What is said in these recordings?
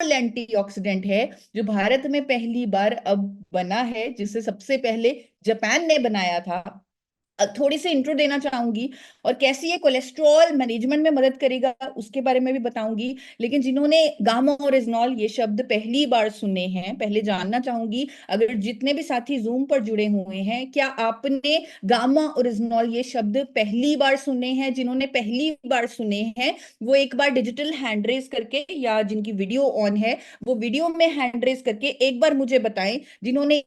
Antioxidant है जो भारत में पहली बार अब बना है, जिसे सबसे पहले जापान ने बनाया था। थोड़ी सी इंट्रो देना चाहूंगी और कैसे ये कोलेस्ट्रॉल मैनेजमेंट में मदद करेगा उसके बारे में भी बताऊंगी। लेकिन जिन्होंने गामा ओरिजिनॉल ये शब्द पहली बार सुने हैं, पहले जानना चाहूंगी, अगर जितने भी साथी जूम पर जुड़े हुए हैं, क्या आपने गामा ओरिजिनॉल ये शब्द पहली बार सुने हैं? जिन्होंने पहली बार सुने हैं वो एक बार डिजिटल हैंड रेज करके, या जिनकी वीडियो ऑन है वो वीडियो में हैंड रेज करके एक बार मुझे बताएं जिन्होंने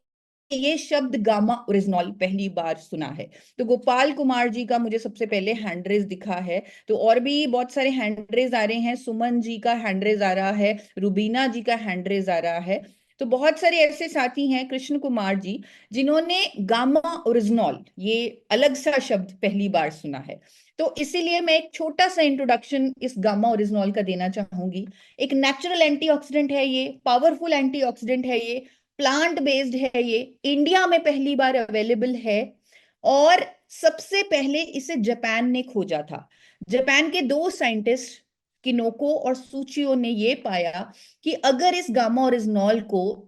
ये शब्द गामा ओरिजिनॉल पहली बार सुना है। तो गोपाल कुमार जी का मुझे सबसे पहले हैंडरेज दिखा है। तो और भी बहुत सारे हैंडरेज आ रहे हैं, सुमन जी का हैंडरेज आ रहा है, रुबीना जी का हैंडरेज आ रहा है। तो बहुत सारे ऐसे साथी हैं, कृष्ण कुमार जी, जिन्होंने गामा ओरिजिनॉल ये अलग सा शब्द पहली बार सुना है। तो इसीलिए मैं एक छोटा सा इंट्रोडक्शन इस गामा ओरिजिनॉल का देना चाहूंगी। एक नेचुरल एंटीऑक्सीडेंट है ये, पावरफुल एंटीऑक्सीडेंट है ये, प्लांट बेस्ड है ये, इंडिया में पहली बार अवेलेबल है, और सबसे पहले इसे जापान ने खोजा था। जापान के दो साइंटिस्ट किनोको और सूचियो ने ये पाया कि अगर इस गामा ओरिजिनॉल को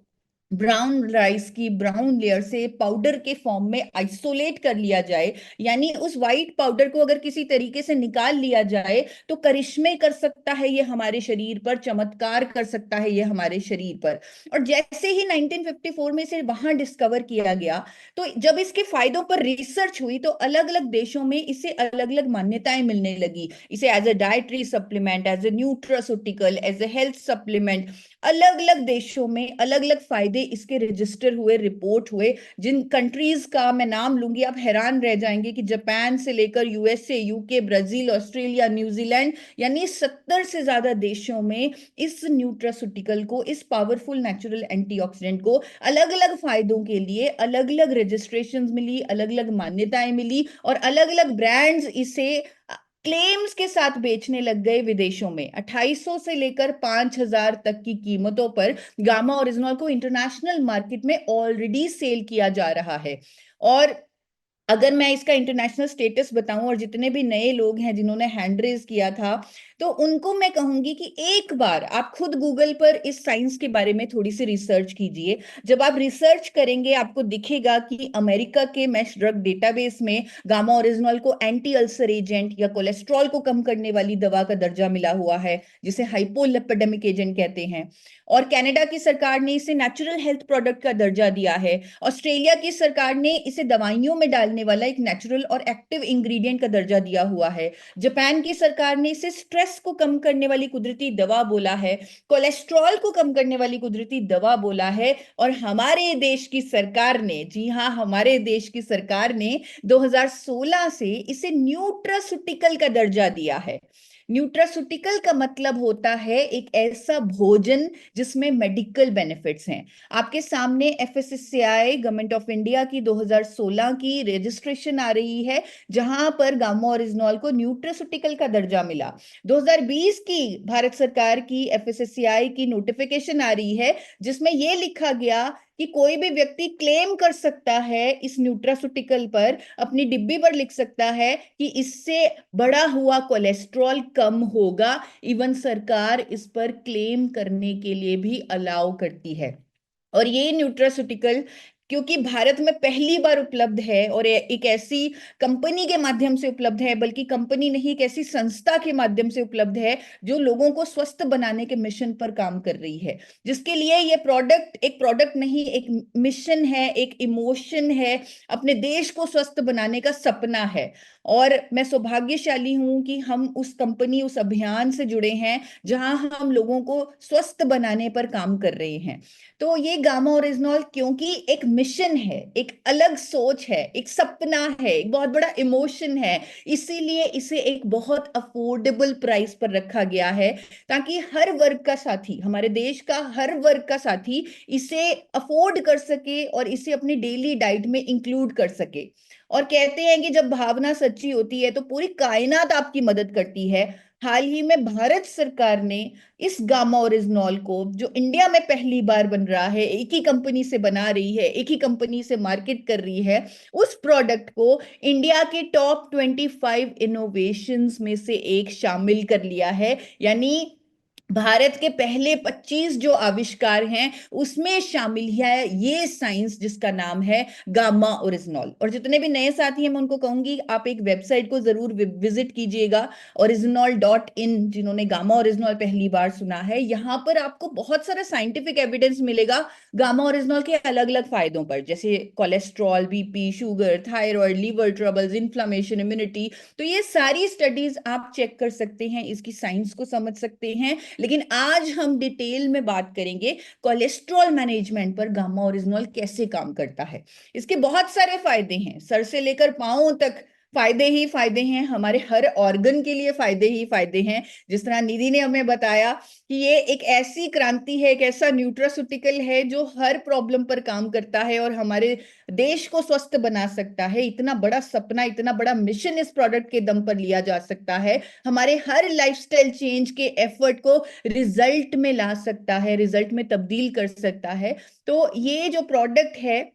ब्राउन राइस की ब्राउन लेयर से पाउडर के फॉर्म में आइसोलेट कर लिया जाए, यानी उस वाइट पाउडर को अगर किसी तरीके से निकाल लिया जाए, तो करिश्मे कर सकता है ये हमारे शरीर पर, चमत्कार कर सकता है ये हमारे शरीर पर। और जैसे ही 1954 में इसे वहां डिस्कवर किया गया, तो जब इसके फायदों पर रिसर्च हुई तो अलग अलग देशों में इसे अलग अलग मान्यताएं मिलने लगी। इसे as a dietary supplement, as a nutraceutical, as a health supplement, अलग अलग देशों में अलग अलग फायदे इसके रजिस्टर हुए, रिपोर्ट हुए। जिन कंट्रीज का मैं नाम लूंगी आप हैरान रह जाएंगे कि जापान से लेकर USA, UK, Brazil, Australia, New Zealand, यानी 70 से ज्यादा देशों में इस न्यूट्रास्यूटिकल को, इस पावरफुल नेचुरल एंटीऑक्सीडेंट को अलग अलग फायदों के लिए अलग अलग रजिस्ट्रेशंस मिली, अलग अलग मान्यताएं मिली, और अलग अलग ब्रांड्स इसे क्लेम्स के साथ बेचने लग गए विदेशों में। 2800 से लेकर 5000 तक की कीमतों पर गामा ओरिजिनल को इंटरनेशनल मार्केट में ऑलरेडी सेल किया जा रहा है। और अगर मैं इसका इंटरनेशनल स्टेटस बताऊं, और जितने भी नए लोग हैं जिन्होंने हैंड रेज किया था, तो उनको मैं कहूंगी कि एक बार आप खुद गूगल पर इस साइंस के बारे में थोड़ी सी रिसर्च कीजिए। जब आप रिसर्च करेंगे आपको दिखेगा कि अमेरिका के मैश ड्रग डेटाबेस में गामा ओरिजिनल को एंटी अल्सर एजेंट या कोलेस्ट्रॉल को कम करने वाली दवा का दर्जा मिला हुआ है, जिसे हाइपोलिपिडेमिक एजेंट कहते हैं। और कनाडा की सरकार ने इसे नेचुरल हेल्थ प्रोडक्ट का दर्जा दिया है। ऑस्ट्रेलिया की सरकार ने इसे दवाइयों में डालने वाला एक नेचुरल और एक्टिव इंग्रेडिएंट का दर्जा दिया हुआ है। जापान की सरकार ने इसे स्ट्रेस को कम करने वाली कुदरती दवा बोला है, कोलेस्ट्रॉल को कम करने वाली कुदरती दवा बोला है। और हमारे देश की सरकार ने, जी हाँ, हमारे देश की सरकार ने 2016 से इसे न्यूट्रास्यूटिकल का दर्जा दिया है। न्यूट्रास्यूटिकल का मतलब होता है एक ऐसा भोजन जिसमें मेडिकल बेनिफिट्स हैं। आपके सामने एफएसएसएआई गवर्नमेंट ऑफ इंडिया की 2016 की रजिस्ट्रेशन आ रही है, जहां पर गामा ओरिजिनॉल को न्यूट्रास्यूटिकल का दर्जा मिला। 2020 की भारत सरकार की एफएसएसएआई की नोटिफिकेशन आ रही है, जिसमें यह लिखा गया कि कोई भी व्यक्ति क्लेम कर सकता है इस न्यूट्रास्यूटिकल पर, अपनी डिब्बी पर लिख सकता है कि इससे बढ़ा हुआ कोलेस्ट्रॉल कम होगा। इवन सरकार इस पर क्लेम करने के लिए भी अलाउ करती है। और ये न्यूट्रास्यूटिकल क्योंकि भारत में पहली बार उपलब्ध है, और एक ऐसी कंपनी के माध्यम से उपलब्ध है, बल्कि कंपनी नहीं, एक ऐसी संस्था के माध्यम से उपलब्ध है जो लोगों को स्वस्थ बनाने के मिशन पर काम कर रही है, जिसके लिए ये प्रोडक्ट एक प्रोडक्ट नहीं, एक मिशन है, एक इमोशन है, अपने देश को स्वस्थ बनाने का सपना है। और मैं सौभाग्यशाली हूं कि हम उस कंपनी, उस अभियान से जुड़े हैं जहां हम लोगों को स्वस्थ बनाने पर काम कर रहे हैं। तो ये गामा ओरिजिनॉल क्योंकि एक मिशन है, एक अलग सोच है, एक सपना है, एक बहुत बड़ा इमोशन है, इसीलिए इसे एक बहुत अफोर्डेबल प्राइस पर रखा गया है, ताकि हर वर्ग का साथी, हमारे देश का हर वर्ग का साथी इसे अफोर्ड कर सके और इसे अपनी डेली डाइट में इंक्लूड कर सके। और कहते हैं कि जब भावना सच्ची होती है तो पूरी कायनात आपकी मदद करती है। हाल ही में भारत सरकार ने इस गामा ओरिजिनॉल को, जो इंडिया में पहली बार बन रहा है, एक ही कंपनी से बना रही है, एक ही कंपनी से मार्केट कर रही है, उस प्रोडक्ट को इंडिया के टॉप 25 इनोवेशंस में से एक शामिल कर लिया है। यानी भारत के पहले 25 जो आविष्कार हैं उसमें शामिल है ये साइंस जिसका नाम है गामा ओरिजिनॉल। और जितने भी नए साथी हैं मैं उनको कहूंगी आप एक वेबसाइट को जरूर विजिट कीजिएगा, original.in, जिन्होंने गामा ओरिजिनॉल पहली बार सुना है। यहाँ पर आपको बहुत सारा साइंटिफिक एविडेंस मिलेगा गामा ओरिजिनॉल के अलग अलग फायदों पर, जैसे cholesterol, BP, sugar, thyroid, liver troubles, inflammation, immunity. तो ये सारी स्टडीज आप चेक कर सकते हैं, इसकी साइंस को समझ सकते हैं। लेकिन आज हम डिटेल में बात करेंगे कोलेस्ट्रॉल मैनेजमेंट पर गामा ओरिजिनॉल कैसे काम करता है। इसके बहुत सारे फायदे हैं, सर से लेकर पांव तक फायदे ही फायदे हैं, हमारे हर ऑर्गन के लिए फायदे ही फायदे हैं। जिस तरह निधि ने हमें बताया कि ये एक ऐसी क्रांति है, एक ऐसा न्यूट्रास्यूटिकल है जो हर प्रॉब्लम पर काम करता है और हमारे देश को स्वस्थ बना सकता है। इतना बड़ा सपना, इतना बड़ा मिशन इस प्रोडक्ट के दम पर लिया जा सकता है, हमारे हर लाइफस्टाइल चेंज के एफर्ट को रिजल्ट में ला सकता है, रिजल्ट में तब्दील कर सकता है। तो ये जो प्रोडक्ट है,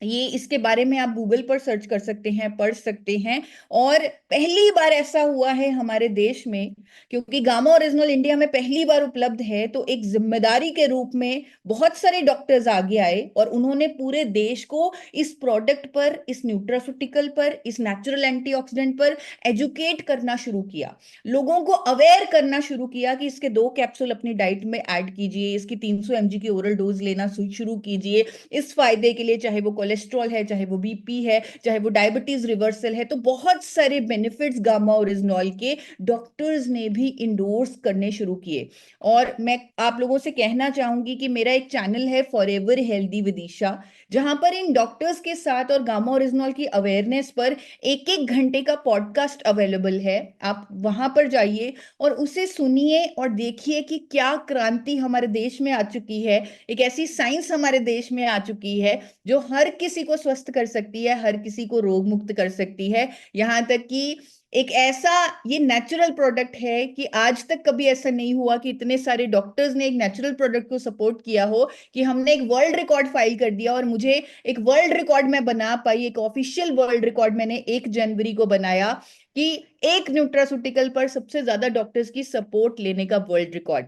ये इसके बारे में आप गूगल पर सर्च कर सकते हैं, पढ़ सकते हैं। और पहली बार ऐसा हुआ है हमारे देश में, क्योंकि गामा ओरिजिनल इंडिया में पहली बार उपलब्ध है, तो एक जिम्मेदारी के रूप में बहुत सारे डॉक्टर्स आगे आए और उन्होंने पूरे देश को इस प्रोडक्ट पर, इस न्यूट्रास्यूटिकल पर, इस नेचुरल एंटीऑक्सीडेंट पर एजुकेट करना शुरू किया, लोगों को अवेयर करना शुरू किया कि इसके 2 कैप्सूल अपनी डाइट में ऐड कीजिए, इसकी 300 mg की ओरल डोज लेना शुरू कीजिए इस फायदे के लिए, चाहे वो कोलेस्ट्रॉल है, चाहे वो बीपी है, चाहे वो डायबिटीज रिवर्सल है। तो बहुत सारे बेनिफिट्स गामा ओरिजिनॉल के डॉक्टर्स ने भी इंडोर्स करने शुरू किए। और मैं आप लोगों से कहना चाहूंगी कि मेरा एक चैनल है फॉरएवर हेल्दी विदिशा, जहां पर इन डॉक्टर्स के साथ और गामा ओरिजिनॉल की अवेयरनेस पर 1-1 घंटे का पॉडकास्ट अवेलेबल है। आप वहां पर जाइए और उसे सुनिए और देखिए कि क्या क्रांति हमारे देश में आ चुकी है, एक ऐसी साइंस हमारे देश में आ चुकी है जो हर किसी को स्वस्थ कर सकती है, हर किसी को रोग मुक्त कर सकती है। यहां तक कि एक ऐसा ये नेचुरल प्रोडक्ट है कि आज तक कभी ऐसा नहीं हुआ कि इतने सारे डॉक्टर्स ने एक नेचुरल प्रोडक्ट को सपोर्ट किया हो कि हमने एक वर्ल्ड रिकॉर्ड फाइल कर दिया। और मुझे एक वर्ल्ड रिकॉर्ड में बना पाई, एक ऑफिशियल वर्ल्ड रिकॉर्ड मैंने 1 जनवरी को बनाया कि एक न्यूट्रास्यूटिकल पर सबसे ज्यादा डॉक्टर्स की सपोर्ट लेने का वर्ल्ड रिकॉर्ड।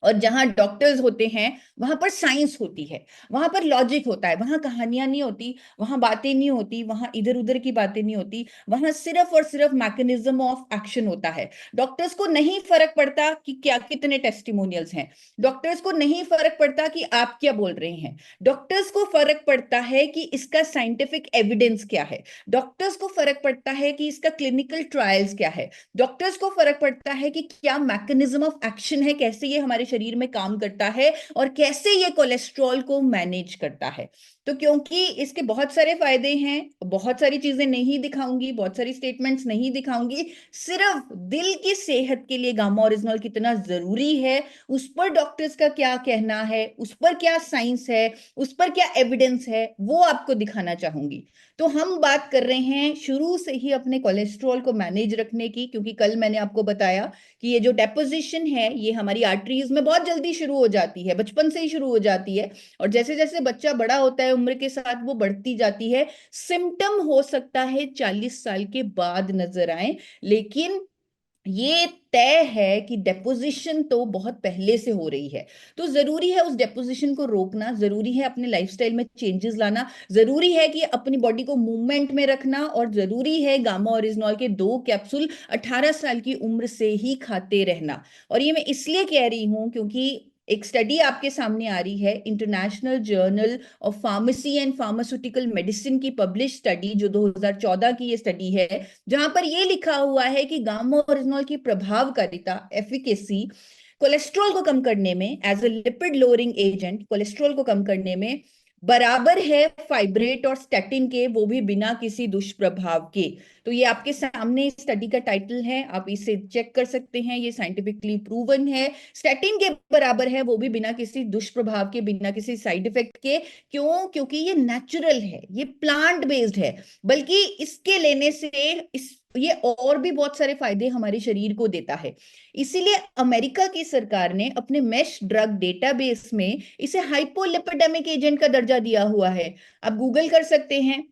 और जहां डॉक्टर्स होते हैं वहां पर साइंस होती है, वहां पर लॉजिक होता है, वहां कहानियां नहीं होती, वहां बातें नहीं होती, वहां इधर उधर की बातें नहीं होती, वहां सिर्फ और सिर्फ मैकेनिज्म ऑफ एक्शन होता है। डॉक्टर्स को नहीं फर्क पड़ता कि क्या कितने टेस्टिमोनियल्स हैं, डॉक्टर्स को नहीं फर्क पड़ता कि आप क्या बोल रहे हैं, डॉक्टर्स को फर्क पड़ता है कि इसका साइंटिफिक एविडेंस क्या है, डॉक्टर्स को फर्क पड़ता है कि इसका क्लिनिकल ट्रायल्स क्या है, डॉक्टर्स को फर्क पड़ता है कि क्या मैकेनिज्म ऑफ एक्शन है, कैसे ये हमारे शरीर में काम करता है और कैसे ये कोलेस्ट्रॉल को मैनेज करता है। तो क्योंकि इसके बहुत सारे फायदे हैं, बहुत सारी चीजें नहीं दिखाऊंगी, बहुत सारी स्टेटमेंट्स नहीं दिखाऊंगी, सिर्फ दिल की सेहत के लिए गामा ओरिजिनल कितना जरूरी है, उस पर डॉक्टर्स का क्या कहना है, उस पर क्या साइंस है, उस पर क्या एविडेंस है, वो आपको दिखाना चाहूंगी। तो हम बात कर रहे हैं शुरू से ही अपने कोलेस्ट्रॉल को मैनेज रखने की, क्योंकि कल मैंने आपको बताया कि ये जो डेपोजिशन है ये हमारी आर्टरीज में बहुत जल्दी शुरू हो जाती है, बचपन से ही शुरू हो जाती है। और जैसे जैसे बच्चा बड़ा होता है उम्र के साथ वो बढ़ती जाती है। सिम्टम हो सकता है 40 साल के बाद नजर आए, लेकिन ये तय है कि डेपोजिशन तो बहुत पहले से हो रही है। तो जरूरी है उस डेपोजिशन को रोकना, जरूरी है अपने लाइफस्टाइल में चेंजेस लाना, जरूरी है कि अपनी बॉडी को मूवमेंट में रखना, और जरूरी है गामा ओरिजिनॉल के 2 कैप्सूल 18 साल की उम्र से ही खाते रहना। और ये मैं इसलिए कह रही हूं क्योंकि एक स्टडी आपके सामने आ रही है, international journal of pharmacy and pharmaceutical medicine की पब्लिश स्टडी, जो 2014 की ये स्टडी है, जहां पर ये लिखा हुआ है कि गामा ओरिजिनॉल की प्रभावकारिता, एफिकेसी, कोलेस्ट्रॉल को कम करने में as a lipid lowering agent, cholesterol को कम करने में बराबर है फाइब्रेट और स्टैटिन के, वो भी बिना किसी दुष्प्रभाव के। तो ये आपके सामने स्टडी का टाइटल है, आप इसे चेक कर सकते हैं, ये साइंटिफिकली प्रूवन है, स्टैटिन के बराबर है, वो भी बिना किसी दुष्प्रभाव के, बिना किसी साइड इफेक्ट के। क्यों? क्योंकि ये नेचुरल है, ये प्लांट बेस्ड है, बल्कि इसके लेने से इस ये और भी बहुत सारे फायदे हमारे शरीर को देता है। इसीलिए अमेरिका की सरकार ने अपने मेश ड्रग डेटाबेस में इसे हाइपोलिपिडेमिक एजेंट का दर्जा दिया हुआ है। आप गूगल कर सकते हैं,